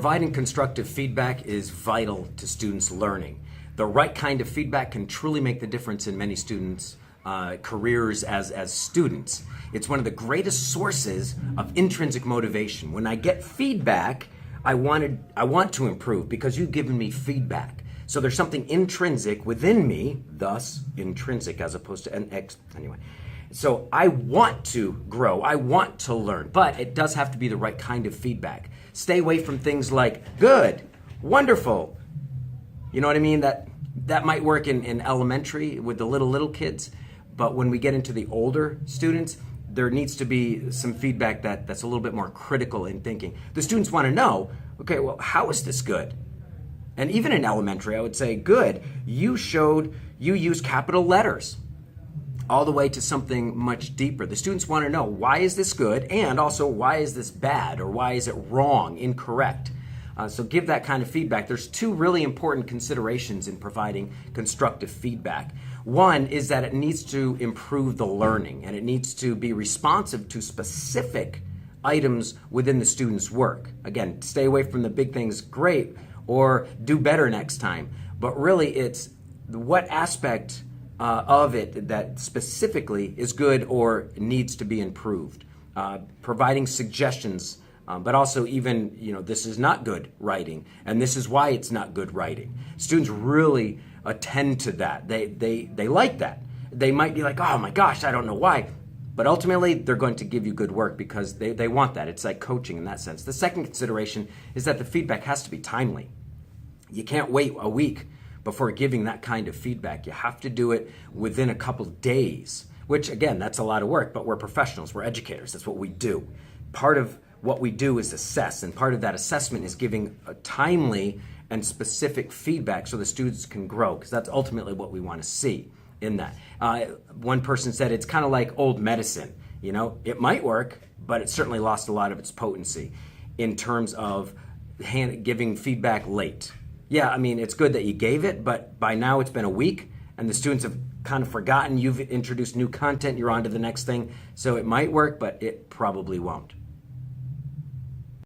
Providing constructive feedback is vital to students' learning. The right kind of feedback can truly make the difference in many students' careers as students. It's one of the greatest sources of intrinsic motivation. When I get feedback, I want to improve because you've given me feedback. So there's something intrinsic within me, thus intrinsic as opposed to anyway. So I want to grow, I want to learn, but it does have to be the right kind of feedback. Stay away from things like good, wonderful. You know what I mean? That might work in elementary with the little kids, but when we get into the older students, there needs to be some feedback that's a little bit more critical in thinking. The students want to know, okay, well, how is this good? And even in elementary, I would say, good, you use capital letters, all the way to something much deeper. The students want to know, why is this good? And also, why is this bad? Or why is it wrong, incorrect? So give that kind of feedback. There's two really important considerations in providing constructive feedback. One is that it needs to improve the learning, and it needs to be responsive to specific items within the student's work. Again, stay away from the big things, great, or do better next time. But really, it's what aspect of it that specifically is good or needs to be improved. Providing suggestions, but also even, this is not good writing, and this is why it's not good writing. Students really attend to that. They like that. They might be like, oh my gosh, I don't know why. But ultimately, they're going to give you good work because they want that. It's like coaching in that sense. The second consideration is that the feedback has to be timely. You can't wait a week before giving that kind of feedback. You have to do it within a couple days, which again, that's a lot of work, but we're professionals, we're educators, that's what we do. Part of what we do is assess, and part of that assessment is giving a timely and specific feedback so the students can grow, because that's ultimately what we want to see in that. One person said it's kind of like old medicine. It might work, but it certainly lost a lot of its potency in terms of giving feedback late. Yeah, I mean, it's good that you gave it, but by now it's been a week and the students have kind of forgotten. You've introduced new content, you're on to the next thing. So it might work, but it probably won't.